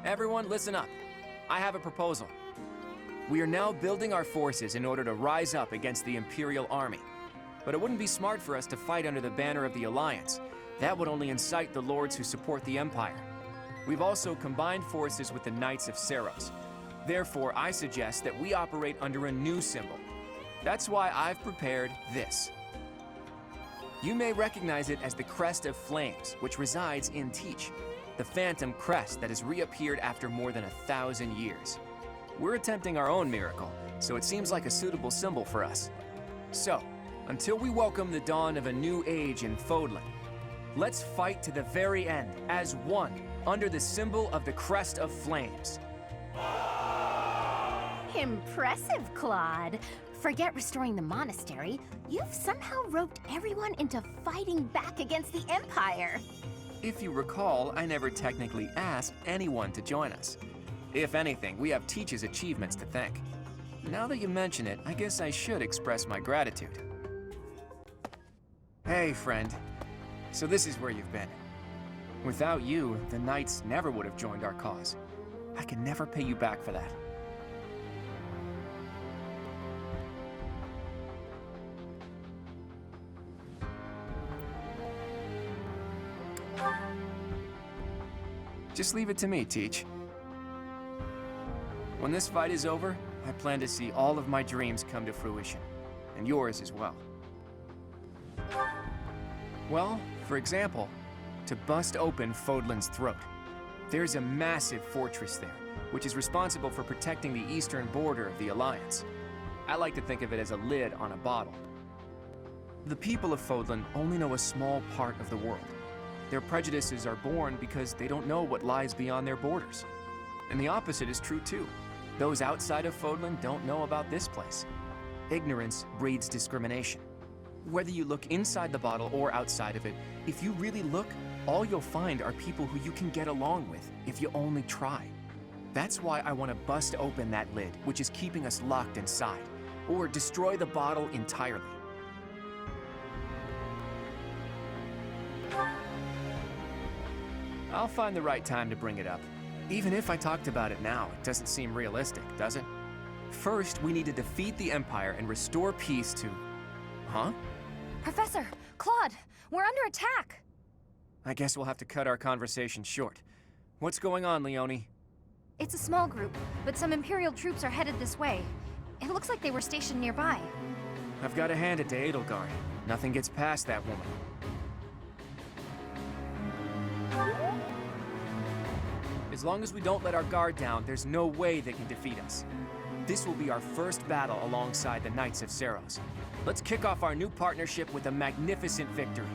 Everyone, listen up. I have a proposal. We are now building our forces in order to rise up against the Imperial Army. But it wouldn't be smart for us to fight under the banner of the Alliance. That would only incite the lords who support the Empire. We've also combined forces with the Knights of Seros. Therefore, I suggest that we operate under a new symbol. That's why I've prepared this. You may recognize it as the Crest of Flames, which resides in Teach, the phantom crest that has reappeared after more than 1,000 years. We're attempting our own miracle, so it seems like a suitable symbol for us. So, until we welcome the dawn of a new age in Fodlan, let's fight to the very end as one under the symbol of the Crest of Flames. Impressive, Claude. Forget restoring the monastery. You've somehow roped everyone into fighting back against the Empire. If you recall, I never technically asked anyone to join us. If anything, we have Teach's achievements to thank. Now that you mention it, I guess I should express my gratitude. Hey, friend. So this is where you've been. Without you, the Knights never would have joined our cause. I can never pay you back for that. Just leave it to me, Teach. When this fight is over, I plan to see all of my dreams come to fruition, and yours as well. Well, for example, to bust open Fodlan's throat. There's a massive fortress there, which is responsible for protecting the eastern border of the Alliance. I like to think of it as a lid on a bottle. The people of Fodlan only know a small part of the world. Their prejudices are born because they don't know what lies beyond their borders. And the opposite is true too. Those outside of Fodlan don't know about this place. Ignorance breeds discrimination. Whether you look inside the bottle or outside of it, if you really look, all you'll find are people who you can get along with if you only try. That's why I want to bust open that lid, which is keeping us locked inside, or destroy the bottle entirely. I'll find the right time to bring it up. Even if I talked about it now, it doesn't seem realistic, does it? First, we need to defeat the Empire and restore peace to... Huh? Professor! Claude! We're under attack! I guess we'll have to cut our conversation short. What's going on, Leone? It's a small group, but some Imperial troops are headed this way. It looks like they were stationed nearby. I've got to hand it to Edelgard. Nothing gets past that woman. As long as we don't let our guard down, there's no way they can defeat us. This will be our first battle alongside the Knights of Seros. Let's kick off our new partnership with a magnificent victory.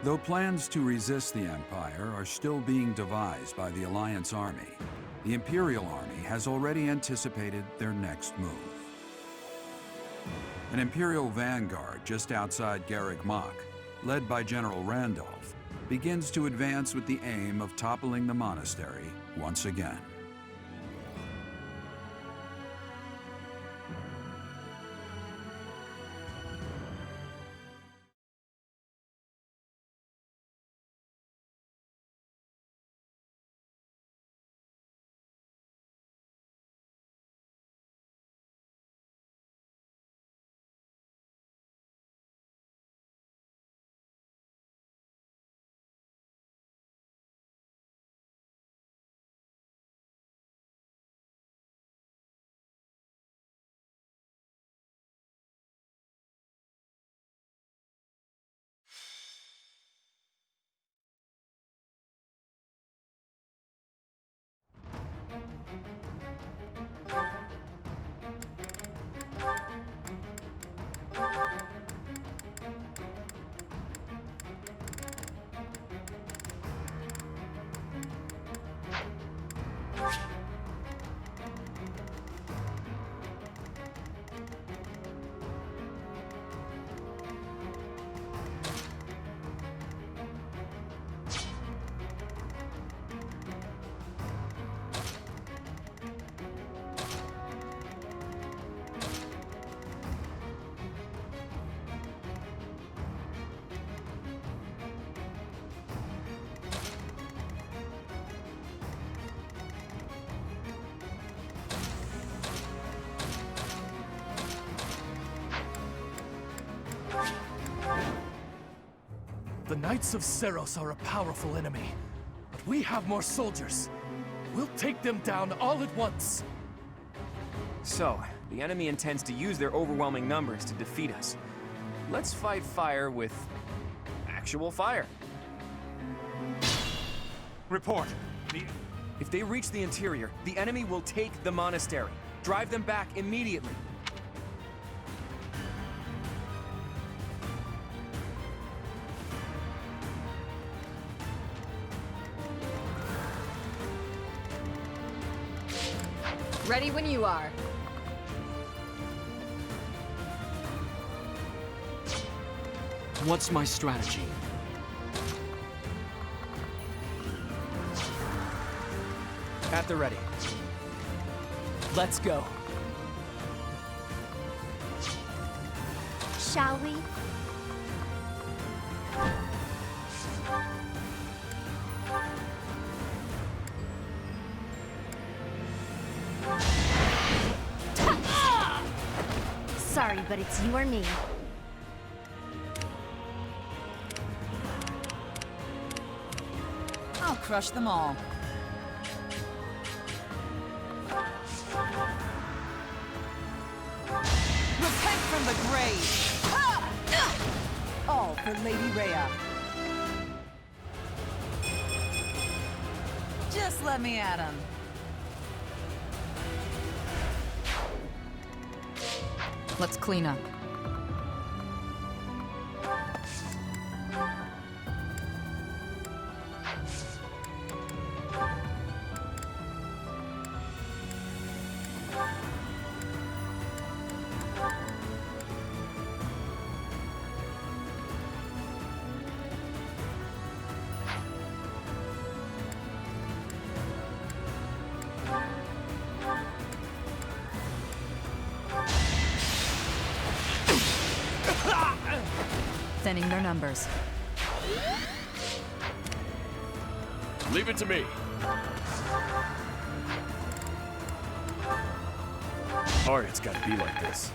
Though plans to resist the Empire are still being devised by the Alliance Army, the Imperial Army has already anticipated their next move. An Imperial vanguard just outside Garreg Mach, led by General Randolph, begins to advance with the aim of toppling the monastery once again. Knights of Seros are a powerful enemy, but we have more soldiers. We'll take them down all at once. So, the enemy intends to use their overwhelming numbers to defeat us. Let's fight fire with actual fire. Report. If they reach the interior, the enemy will take the monastery. Drive them back immediately. Ready when you are. What's my strategy? At the ready. Let's go. Shall we? Sorry, but it's you or me. I'll crush them all. Repent from the grave! All for Lady Rhea. Just let me at him. Let's clean up. Thinning their numbers. Leave it to me. Sorry, it's gotta be like this.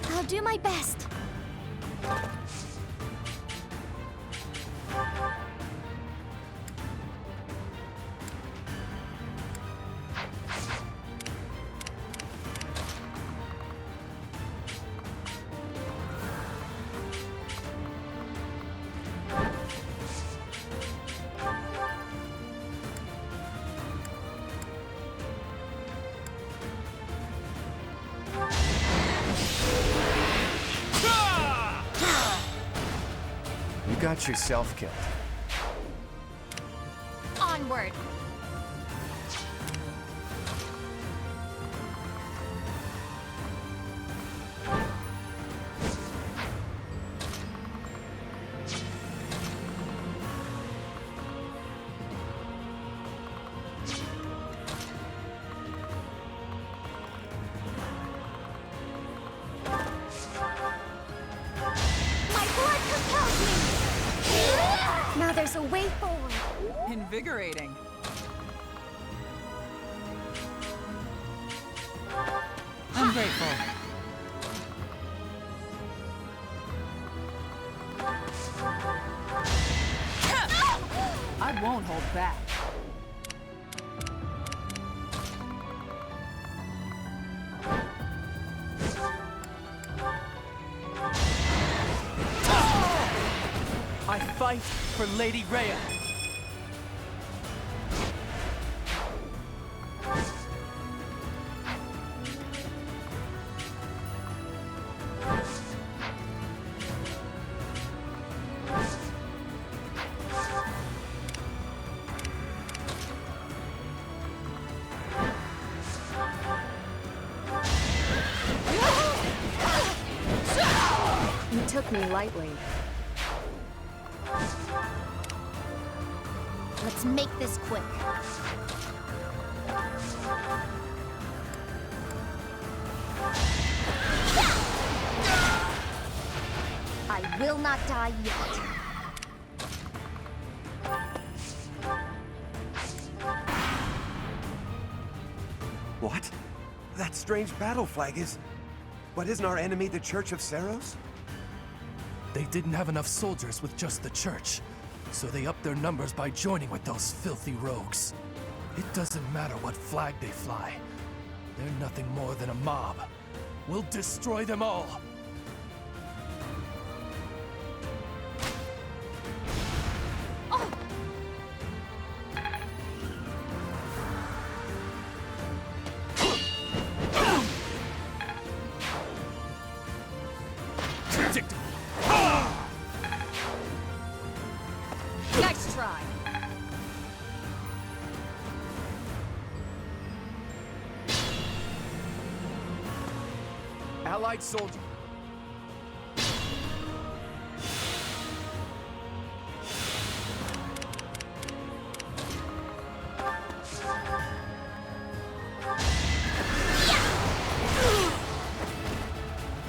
I'll do my best. You got yourself killed. Onward. My blood compels me. Now there's a way forward. Invigorating. I'm grateful. I won't hold back. I fight for Lady Rhea. You took me lightly. Let's make this quick. I will not die yet. strange battle flag is... But isn't our enemy the Church of Saros? They didn't have enough soldiers with just the church, so they upped their numbers by joining with those filthy rogues. It doesn't matter what flag they fly. They're nothing more than a mob. We'll destroy them all! Nice try. Allied soldier.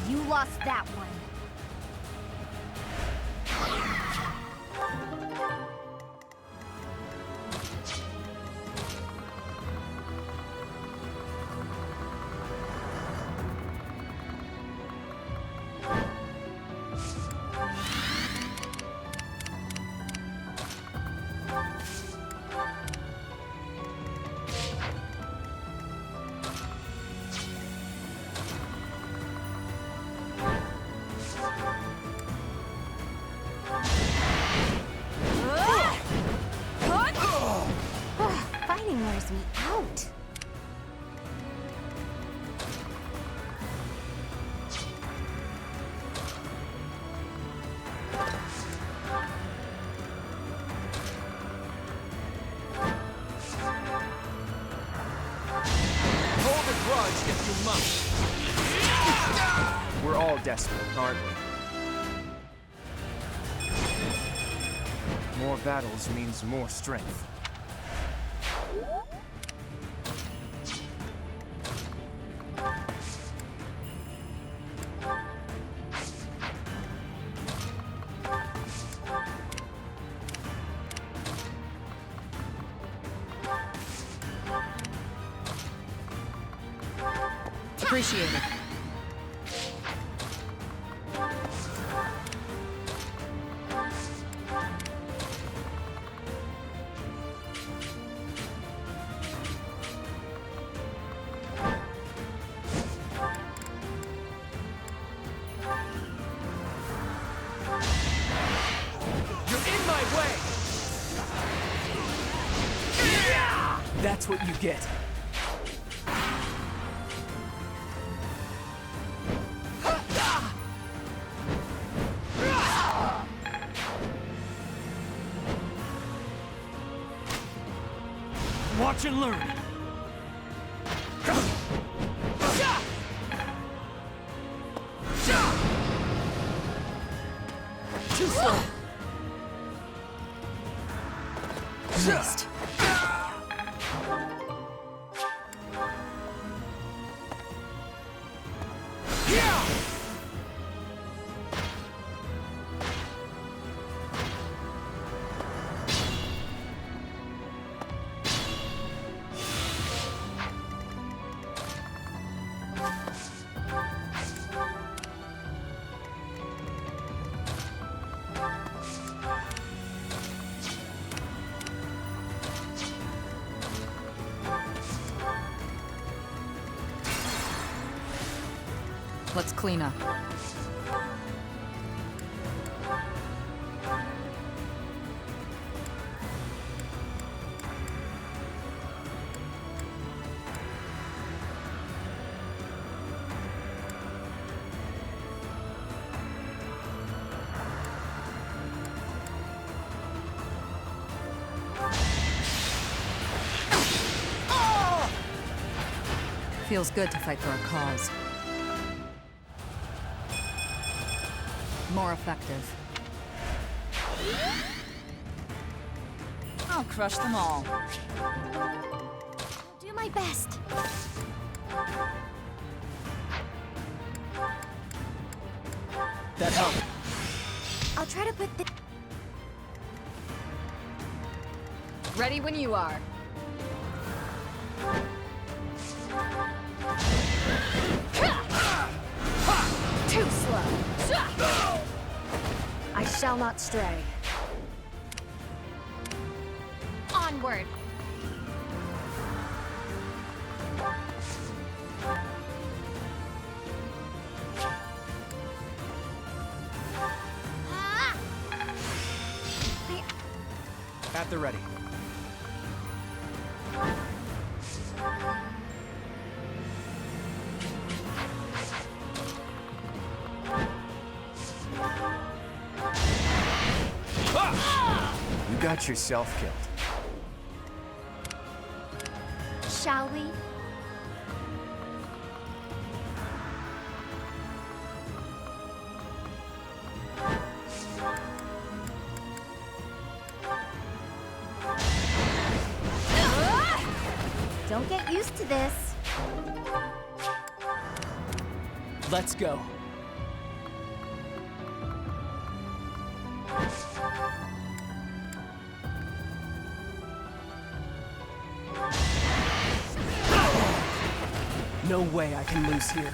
You lost that one. Fighting wears me out. Hold a grudge if you must. We're all desperate, aren't we? More battles means more strength. Appreciate it. You're in my way! That's what you get. Watch and learn. Too slow. Missed. Let's clean up. Feels good to fight for a cause. More effective. I'll crush them all. I'll do my best. That helped. I'll try to put the... Ready when you are. shall not stray. Onward! At the ready. You got yourself killed. Shall we? Don't get used to this. Let's go. No way I can lose here.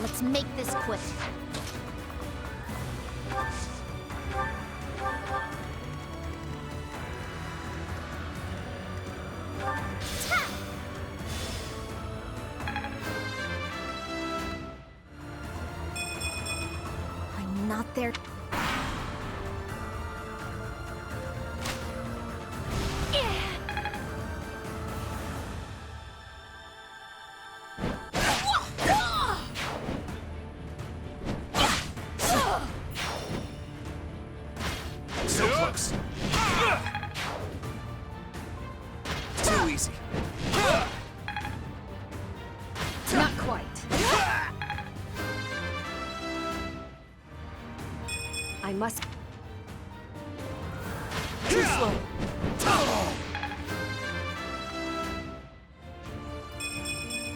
Let's make this quick. I'm not there. So close. Too easy. Not quite. I must... Too slow.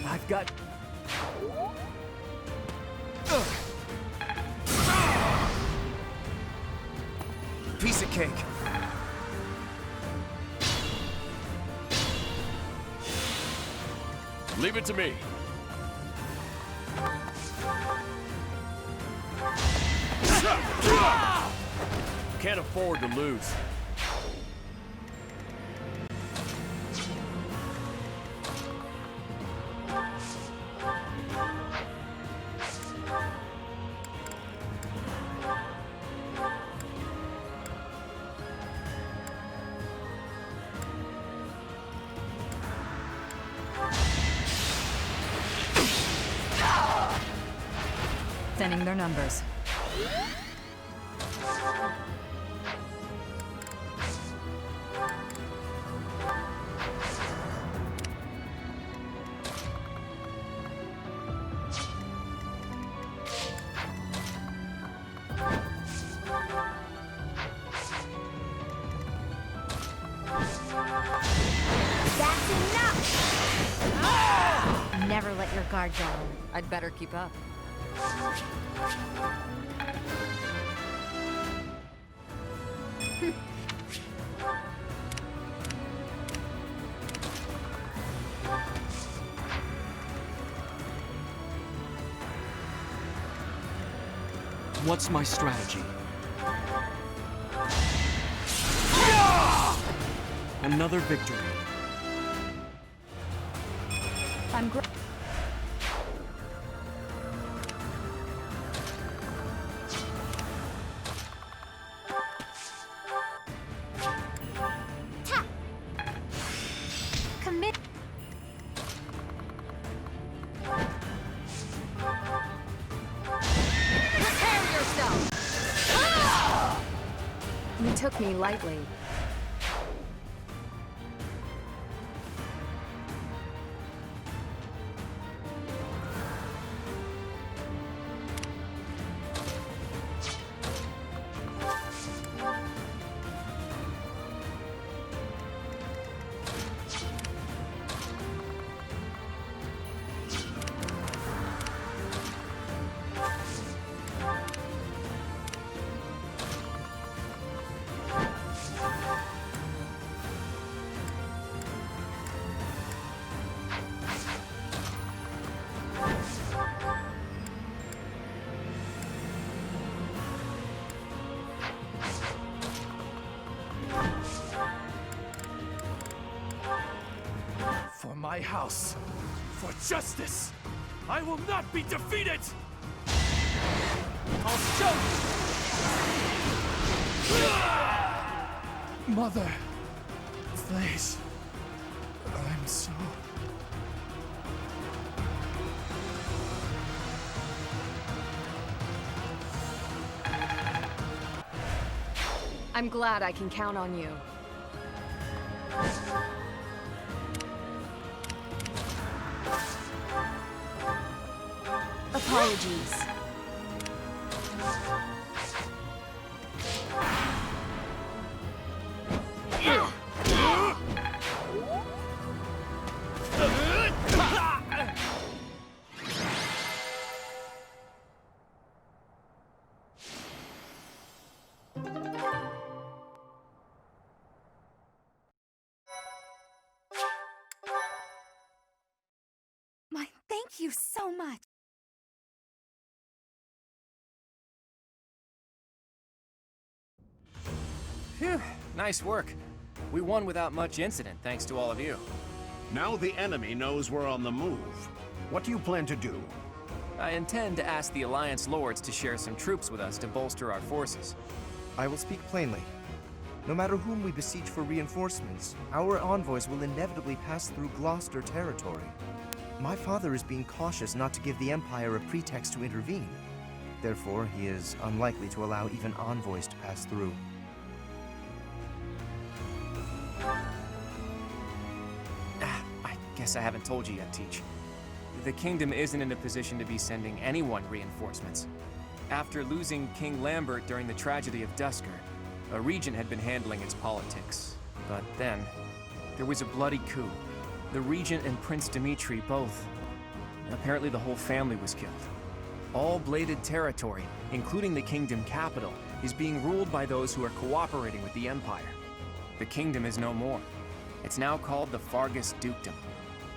I've got... Piece of cake. Leave it to me. Can't afford to lose. Thinning their numbers. That's enough! Never let your guard down. I'd better keep up. What's my strategy? Another victory. I'm Commit. Prepare yourself! You took me lightly. house. For justice, I will not be defeated! I'll show you! Mother, please, I'm so... I'm glad I can count on you. Apologies. Thank you so much. Phew, nice work. We won without much incident, thanks to all of you. Now the enemy knows we're on the move. What do you plan to do? I intend to ask the Alliance Lords to share some troops with us to bolster our forces. I will speak plainly. No matter whom we besiege for reinforcements, our envoys will inevitably pass through Gloucester territory. My father is being cautious not to give the Empire a pretext to intervene. Therefore, he is unlikely to allow even envoys to pass through. I guess I haven't told you yet, Teach. The Kingdom isn't in a position to be sending anyone reinforcements. After losing King Lambert during the tragedy of Dusker, a regent had been handling its politics. But then, there was a bloody coup. The regent and Prince Dimitri both. Apparently the whole family was killed. All bladed territory, including the Kingdom capital, is being ruled by those who are cooperating with the Empire. The Kingdom is no more. It's now called the Fargus Dukedom.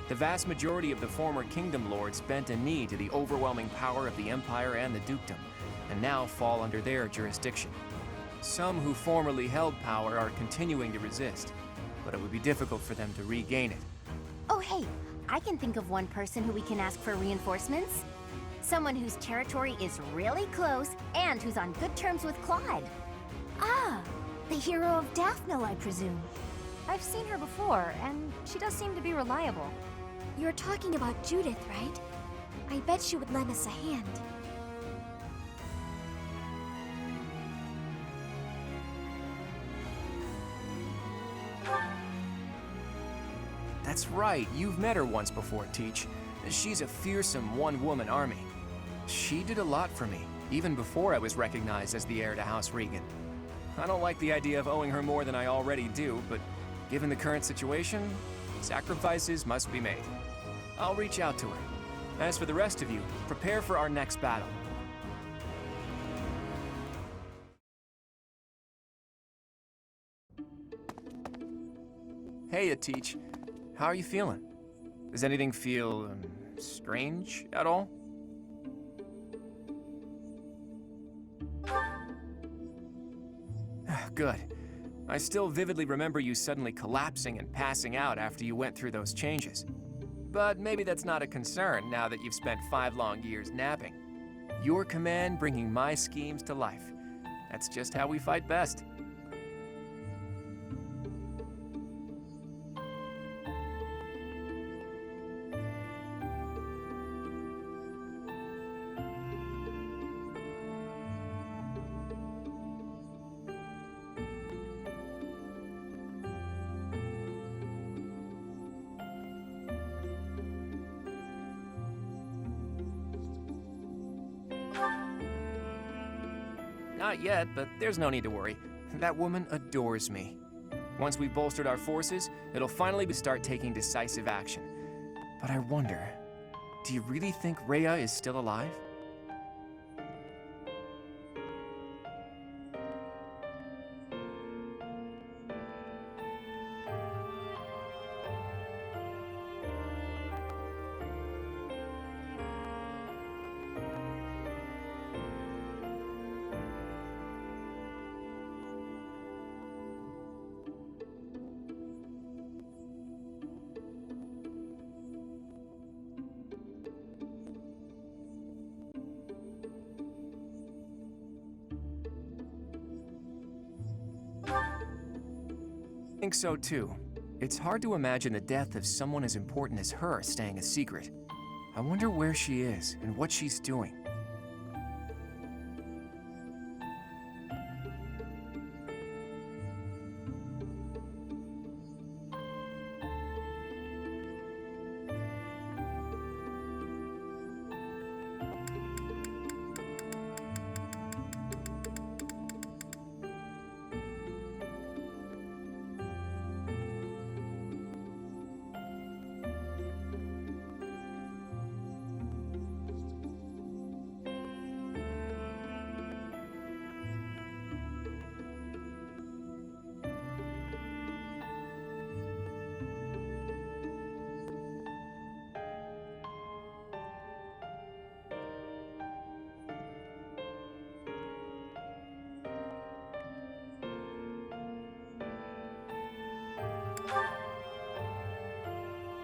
The vast majority of the former Kingdom Lords bent a knee to the overwhelming power of the Empire and the Dukedom, and now fall under their jurisdiction. Some who formerly held power are continuing to resist, but it would be difficult for them to regain it. Oh, hey, I can think of one person who we can ask for reinforcements. Someone whose territory is really close and who's on good terms with Claude. Ah, the hero of Daphne, I presume. I've seen her before, and she does seem to be reliable. You're talking about Judith, right? I bet she would lend us a hand. That's right, you've met her once before, Teach. She's a fearsome one-woman army. She did a lot for me, even before I was recognized as the heir to House Regan. I don't like the idea of owing her more than I already do, but given the current situation, sacrifices must be made. I'll reach out to her. As for the rest of you, prepare for our next battle. Hey, Teach. How are you feeling? Does anything feel, strange at all? Good. I still vividly remember you suddenly collapsing and passing out after you went through those changes. But maybe that's not a concern now that you've spent 5 long years napping. Your command bringing my schemes to life. That's just how we fight best. Not yet, but there's no need to worry. That woman adores me. Once we've bolstered our forces, it'll finally start taking decisive action. But I wonder, do you really think Rhea is still alive? think so too. It's hard to imagine the death of someone as important as her staying a secret. I wonder where she is and what she's doing.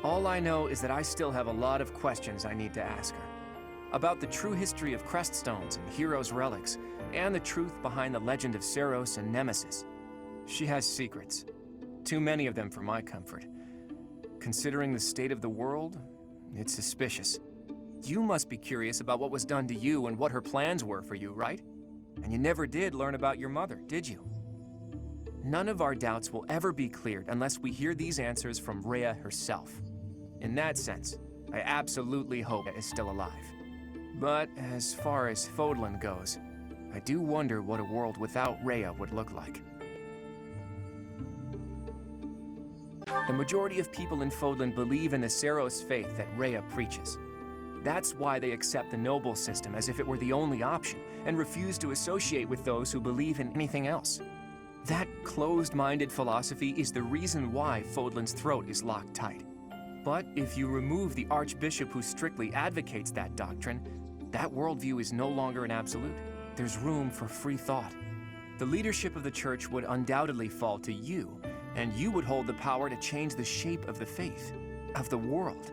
All I know is that I still have a lot of questions I need to ask her. About the true history of Creststones and Heroes' relics, and the truth behind the legend of Seros and Nemesis. She has secrets. Too many of them for my comfort. Considering the state of the world, it's suspicious. You must be curious about what was done to you and what her plans were for you, right? And you never did learn about your mother, did you? None of our doubts will ever be cleared unless we hear these answers from Rhea herself. In that sense, I absolutely hope Rhea is still alive. But as far as Fodlan goes, I do wonder what a world without Rhea would look like. The majority of people in Fodlan believe in the Seros faith that Rhea preaches. That's why they accept the noble system as if it were the only option, and refuse to associate with those who believe in anything else. That closed-minded philosophy is the reason why Fodlan's throat is locked tight. But if you remove the archbishop who strictly advocates that doctrine, that worldview is no longer an absolute. There's room for free thought. The leadership of the church would undoubtedly fall to you, and you would hold the power to change the shape of the faith, of the world.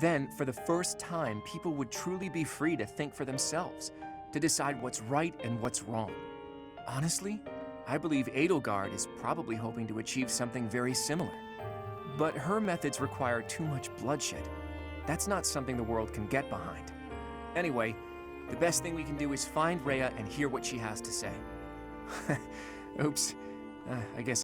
Then, for the first time, people would truly be free to think for themselves, to decide what's right and what's wrong. Honestly, I believe Edelgard is probably hoping to achieve something very similar. But her methods require too much bloodshed. That's not something the world can get behind. Anyway, the best thing we can do is find Rhea and hear what she has to say. Oops, I guess